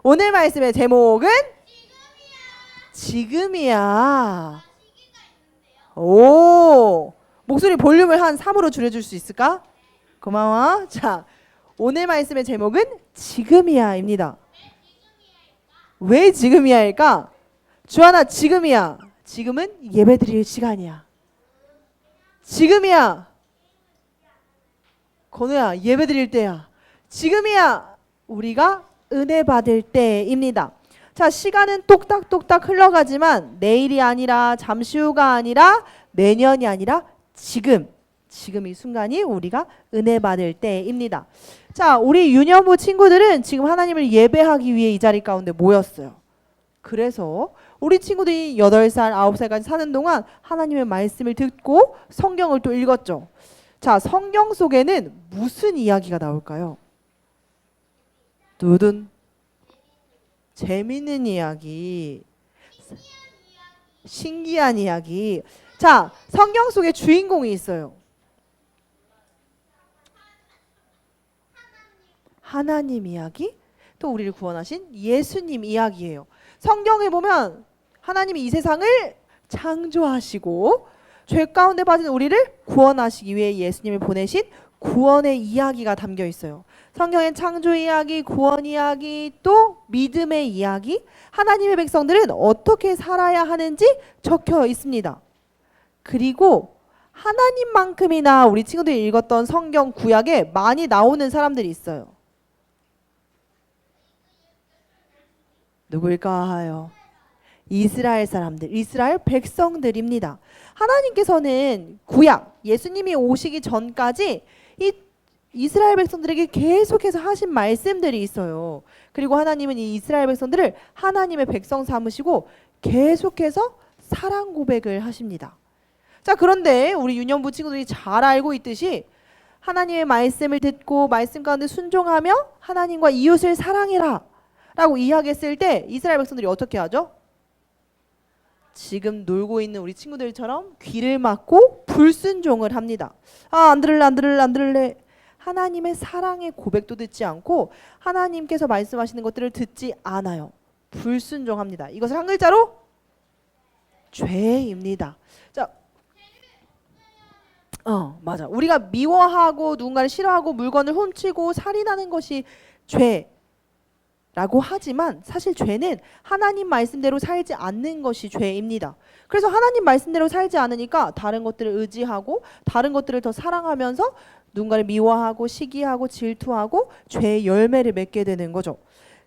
오늘 말씀의 제목은 지금이야. 오, 목소리 볼륨을 한 3으로 줄여줄 수 있을까? 고마워. 자, 오늘 말씀의 제목은 지금이야입니다. 왜 지금이야일까? 주하나, 지금이야. 지금은 예배드릴 시간이야. 지금이야. 건우야, 예배드릴 때야. 지금이야. 우리가 은혜 받을 때입니다. 자, 시간은 똑딱똑딱 흘러가지만 내일이 아니라 잠시 후가 아니라 내년이 아니라 지금 이 순간이 우리가 은혜 받을 때입니다. 자, 우리 유년부 친구들은 지금 하나님을 예배하기 위해 이 자리 가운데 모였어요. 그래서 우리 친구들이 8살, 9살까지 사는 동안 하나님의 말씀을 듣고 성경을 또 읽었죠. 자, 성경 속에는 무슨 이야기가 나올까요? 두둔. 재밌는 이야기, 신기한 이야기. 자, 성경 속에 주인공이 있어요. 하나님 이야기, 또 우리를 구원하신 예수님 이야기예요. 성경에 보면 하나님이 이 세상을 창조하시고 죄 가운데 빠진 우리를 구원하시기 위해 예수님을 보내신 구원의 이야기가 담겨 있어요. 성경엔 창조 이야기, 구원 이야기, 또 믿음의 이야기, 하나님의 백성들은 어떻게 살아야 하는지 적혀 있습니다. 그리고 하나님만큼이나 우리 친구들이 읽었던 성경 구약에 많이 나오는 사람들이 있어요. 누굴까요? 이스라엘 사람들, 이스라엘 백성들입니다. 하나님께서는 구약, 예수님이 오시기 전까지 이 이스라엘 백성들에게 계속해서 하신 말씀들이 있어요. 그리고 하나님은 이 이스라엘 백성들을 하나님의 백성 삼으시고 계속해서 사랑 고백을 하십니다. 자, 그런데 우리 유년부 친구들이 잘 알고 있듯이 하나님의 말씀을 듣고 말씀 가운데 순종하며 하나님과 이웃을 사랑해라 라고 이야기했을 때 이스라엘 백성들이 어떻게 하죠? 지금 놀고 있는 우리 친구들처럼 귀를 막고 불순종을 합니다. 아, 안 들을래. 하나님의 사랑의 고백도 듣지 않고 하나님께서 말씀하시는 것들을 듣지 않아요. 불순종합니다. 이것을 한 글자로 죄입니다. 자, 맞아. 우리가 미워하고 누군가를 싫어하고 물건을 훔치고 살인하는 것이 죄라고 하지만 사실 죄는 하나님 말씀대로 살지 않는 것이 죄입니다. 그래서 하나님 말씀대로 살지 않으니까 다른 것들을 의지하고 다른 것들을 더 사랑하면서 누군가를 미워하고 시기하고 질투하고 죄의 열매를 맺게 되는 거죠.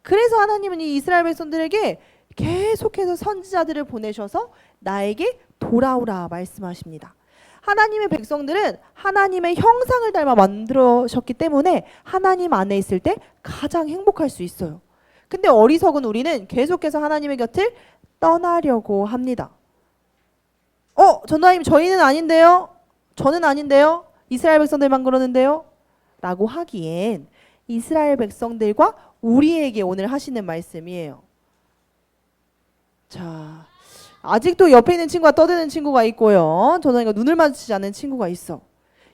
그래서 하나님은 이 이스라엘 백성들에게 계속해서 선지자들을 보내셔서 나에게 돌아오라 말씀하십니다. 하나님의 백성들은 하나님의 형상을 닮아 만들어졌기 때문에 하나님 안에 있을 때 가장 행복할 수 있어요. 근데 어리석은 우리는 계속해서 하나님의 곁을 떠나려고 합니다. 전도사님, 저희는 아닌데요? 저는 아닌데요? 이스라엘 백성들만 그러는데요? 라고 하기엔 이스라엘 백성들과 우리에게 오늘 하시는 말씀이에요. 자, 아직도 옆에 있는 친구가 떠드는 친구가 있고요. 전도사님과 눈을 마주치지 않는 친구가 있어.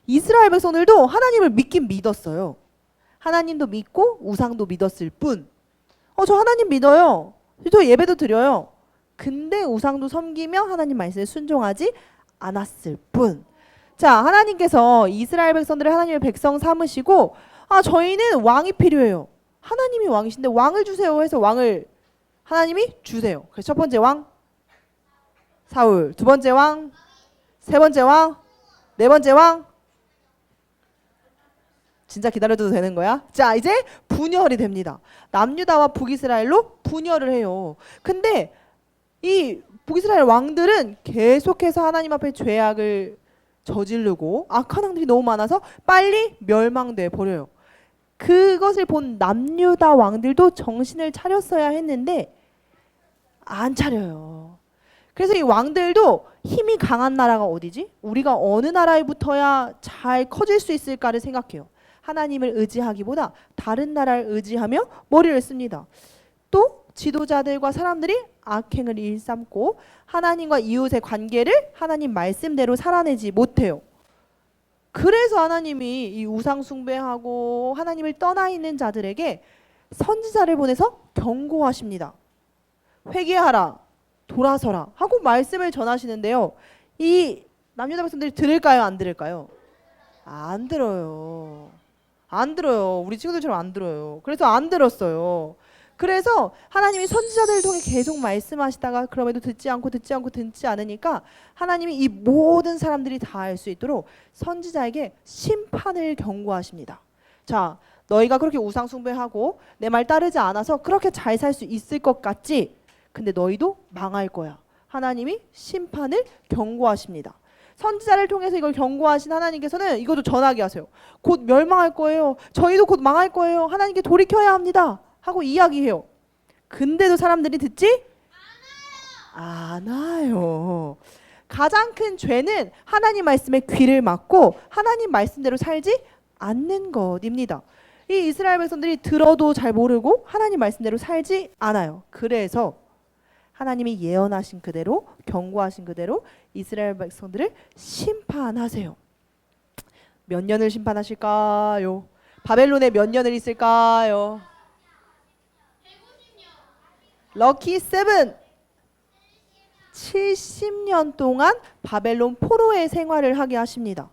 이스라엘 백성들도 하나님을 믿긴 믿었어요. 하나님도 믿고 우상도 믿었을 뿐. 저 하나님 믿어요. 저 예배도 드려요. 근데 우상도 섬기며 하나님 말씀에 순종하지 않았을 뿐. 자, 하나님께서 이스라엘 백성들을 하나님의 백성 삼으시고 저희는 왕이 필요해요. 하나님이 왕이신데 왕을 주세요 해서 왕을 하나님이 주세요. 그래서 첫 번째 왕 사울, 두 번째 왕, 세 번째 왕, 네 번째 왕. 진짜 기다려줘도 되는 거야? 자, 이제 분열이 됩니다. 남유다와 북이스라엘로 분열을 해요. 근데 이 북이스라엘 왕들은 계속해서 하나님 앞에 죄악을 저지르고 악한 왕들이 너무 많아서 빨리 멸망돼 버려요. 그것을 본 남유다 왕들도 정신을 차렸어야 했는데 안 차려요. 그래서 이 왕들도 힘이 강한 나라가 어디지? 우리가 어느 나라에 붙어야 잘 커질 수 있을까를 생각해요. 하나님을 의지하기보다 다른 나라를 의지하며 머리를 씁니다. 또 지도자들과 사람들이 악행을 일삼고 하나님과 이웃의 관계를 하나님 말씀대로 살아내지 못해요. 그래서 하나님이 이 우상 숭배하고 하나님을 떠나 있는 자들에게 선지자를 보내서 경고하십니다. 회개하라, 돌아서라 하고 말씀을 전하시는데요. 이 남유다 백성들이 들을까요, 안 들을까요? 안 들어요. 안 들어요. 우리 친구들처럼 안 들어요. 그래서 안 들었어요. 그래서 하나님이 선지자들을 통해 계속 말씀하시다가 그럼에도 듣지 않으니까 하나님이 이 모든 사람들이 다 알 수 있도록 선지자에게 심판을 경고하십니다. 자, 너희가 그렇게 우상 숭배하고 내 말 따르지 않아서 그렇게 잘 살 수 있을 것 같지? 근데 너희도 망할 거야. 하나님이 심판을 경고하십니다. 선지자를 통해서 이걸 경고하신 하나님께서는 이것도 전하게 하세요. 곧 멸망할 거예요. 저희도 곧 망할 거예요. 하나님께 돌이켜야 합니다. 하고 이야기해요. 근데도 사람들이 듣지 않아요. 가장 큰 죄는 하나님 말씀에 귀를 막고 하나님 말씀대로 살지 않는 것입니다. 이 이스라엘 백성들이 들어도 잘 모르고 하나님 말씀대로 살지 않아요. 그래서 하나님이 예언하신 그대로 경고하신 그대로 이스라엘 백성들을 심판하세요. 몇 년을 심판하실까요? 바벨론에 몇 년을 있을까요? 럭키 세븐 70년 동안 바벨론 포로의 생활을 하게 하십니다.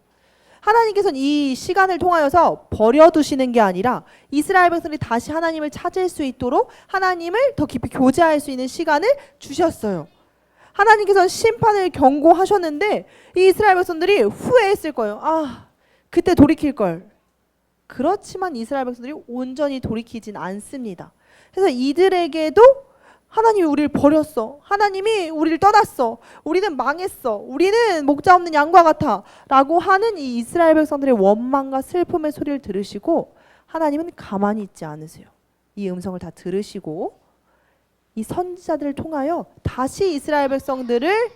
하나님께서는 이 시간을 통하여서 버려두시는 게 아니라 이스라엘 백성들이 다시 하나님을 찾을 수 있도록 하나님을 더 깊이 교제할 수 있는 시간을 주셨어요. 하나님께서는 심판을 경고하셨는데 이 이스라엘 백성들이 후회했을 거예요. 아, 그때 돌이킬 걸. 그렇지만 이스라엘 백성들이 온전히 돌이키진 않습니다. 그래서 이들에게도 하나님이 우리를 버렸어. 하나님이 우리를 떠났어. 우리는 망했어. 우리는 목자 없는 양과 같아. 라고 하는 이 이스라엘 백성들의 원망과 슬픔의 소리를 들으시고 하나님은 가만히 있지 않으세요. 이 음성을 다 들으시고 이 선지자들을 통하여 다시 이스라엘 백성들을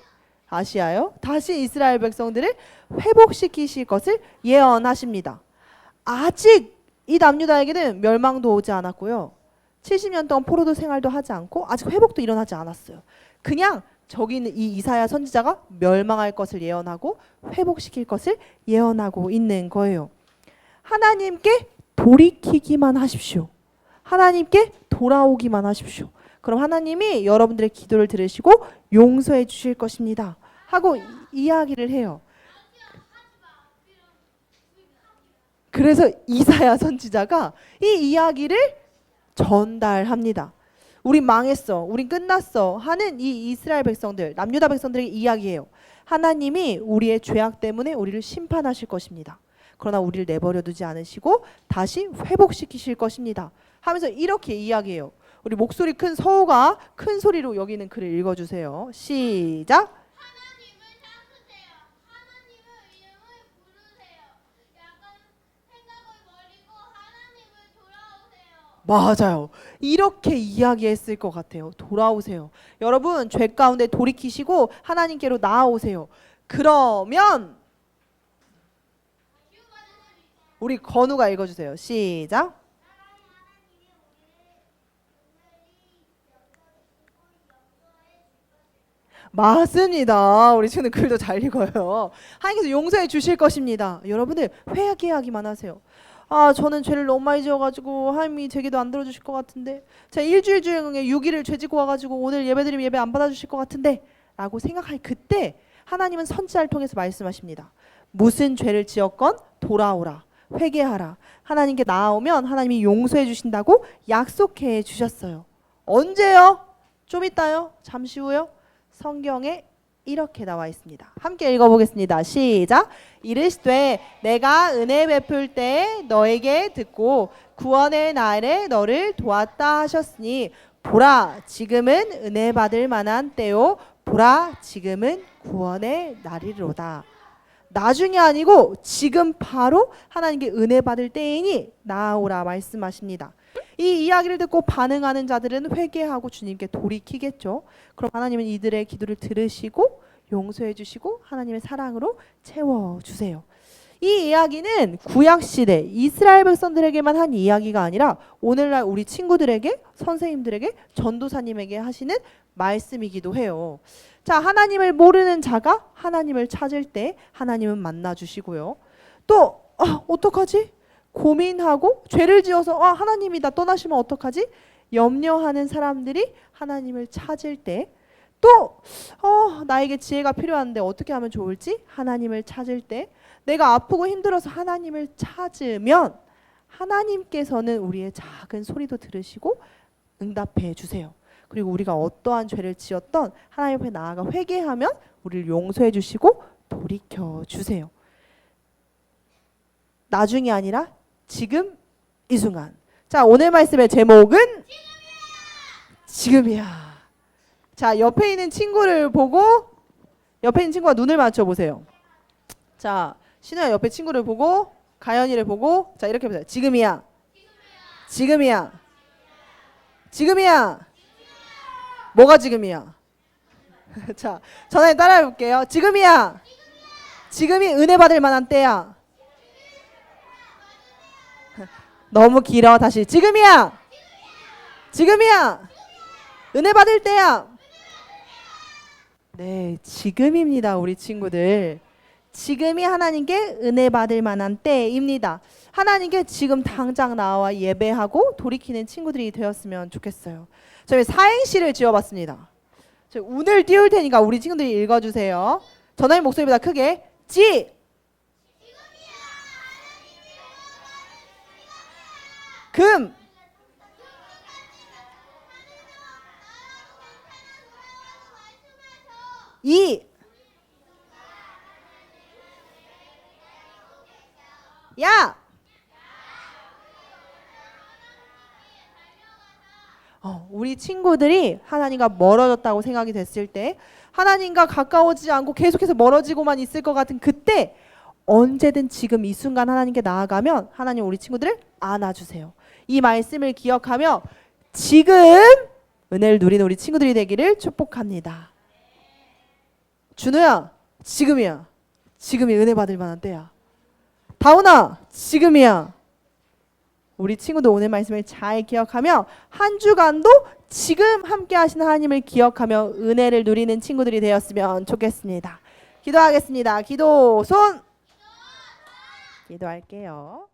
다시 이스라엘 백성들을 회복시키실 것을 예언하십니다. 아직 이 남유다에게는 멸망도 오지 않았고요. 70년 동안 포로도 생활도 하지 않고 아직 회복도 일어나지 않았어요. 그냥 저기 있는 이 이사야 선지자가 멸망할 것을 예언하고 회복시킬 것을 예언하고 있는 거예요. 하나님께 돌이키기만 하십시오. 하나님께 돌아오기만 하십시오. 그럼 하나님이 여러분들의 기도를 들으시고 용서해 주실 것입니다. 하고 이야기를 해요. 그래서 이사야 선지자가 이 이야기를 전달합니다. 우린 망했어. 우린 끝났어. 하는 이 이스라엘 백성들, 남유다 백성들에게 이야기해요. 하나님이 우리의 죄악 때문에 우리를 심판하실 것입니다. 그러나 우리를 내버려 두지 않으시고 다시 회복시키실 것입니다. 하면서 이렇게 이야기해요. 우리 목소리 큰 서우가 큰 소리로 여기 있는 글을 읽어주세요. 시작. 맞아요. 이렇게 이야기했을 것 같아요. 돌아오세요. 여러분, 죄 가운데 돌이키시고 하나님께로 나아오세요. 그러면 우리 건우가 읽어주세요. 시작. 맞습니다. 우리 친구는 글도 잘 읽어요. 하나님께서 용서해 주실 것입니다. 여러분들 회개하기만 하세요. 아, 저는 죄를 너무 많이 지어가지고 하나님이 제 기도 안 들어주실 것 같은데, 제가 일주일 중에 6일을 죄 짓고 와가지고 오늘 예배드리면 예배 안 받아주실 것 같은데 라고 생각할 그때 하나님은 선지자를 통해서 말씀하십니다. 무슨 죄를 지었건 돌아오라, 회개하라. 하나님께 나아오면 하나님이 용서해 주신다고 약속해 주셨어요. 언제요? 좀 이따요? 잠시 후요? 성경에 이렇게 나와 있습니다. 함께 읽어보겠습니다. 시작. 이르시되 내가 은혜 베풀 때 너에게 듣고 구원의 날에 너를 도왔다 하셨으니 보라 지금은 은혜 받을 만한 때요. 보라 지금은 구원의 날이로다. 나중이 아니고 지금 바로 하나님께 은혜 받을 때이니 나아오라 말씀하십니다. 이 이야기를 듣고 반응하는 자들은 회개하고 주님께 돌이키겠죠. 그럼 하나님은 이들의 기도를 들으시고 용서해 주시고 하나님의 사랑으로 채워주세요. 이 이야기는 구약시대 이스라엘 백성들에게만 한 이야기가 아니라 오늘날 우리 친구들에게, 선생님들에게, 전도사님에게 하시는 말씀이기도 해요. 자, 하나님을 모르는 자가 하나님을 찾을 때 하나님은 만나주시고요. 또 어떡하지? 고민하고 죄를 지어서 하나님이 나 떠나시면 어떡하지? 염려하는 사람들이 하나님을 찾을 때, 또 나에게 지혜가 필요한데 어떻게 하면 좋을지 하나님을 찾을 때, 내가 아프고 힘들어서 하나님을 찾으면 하나님께서는 우리의 작은 소리도 들으시고 응답해 주세요. 그리고 우리가 어떠한 죄를 지었던 하나님 앞에 나아가 회개하면 우리를 용서해 주시고 돌이켜 주세요. 나중이 아니라 지금 이 순간. 자, 오늘 말씀의 제목은 지금이야. 자, 옆에 있는 친구를 보고, 옆에 있는 친구와 눈을 맞춰 보세요. 자, 신우야 옆에 친구를 보고, 가연이를 보고, 자, 이렇게 보세요. 지금이야. 지금이야. 지금이야. 뭐가 지금이야? 자, 전화에 따라해 볼게요. 지금이야. 지금이 은혜 받을 만한 때야. 너무 길어. 다시. 지금이야. 지금이야. 은혜 받을 때야. 네, 지금입니다, 우리 친구들. 지금이 하나님께 은혜 받을 만한 때입니다. 하나님께 지금 당장 나와 예배하고 돌이키는 친구들이 되었으면 좋겠어요. 저희 사행시를 지어봤습니다. 저희 운을 띄울 테니까 우리 친구들이 읽어주세요. 전화의 목소리보다 크게. 금. 이. 야. 우리 친구들이 하나님과 멀어졌다고 생각이 됐을 때, 하나님과 가까워지지 않고 계속해서 멀어지고만 있을 것 같은 그때, 언제든 지금 이 순간 하나님께 나아가면 하나님 우리 친구들을 안아주세요. 이 말씀을 기억하며 지금 은혜를 누리는 우리 친구들이 되기를 축복합니다. 준우야, 지금이야. 지금이 은혜 받을 만한 때야. 다운아, 지금이야. 우리 친구들 오늘 말씀을 잘 기억하며 한 주간도 지금 함께 하시는 하나님을 기억하며 은혜를 누리는 친구들이 되었으면 좋겠습니다. 기도하겠습니다. 기도 손. 기도할게요.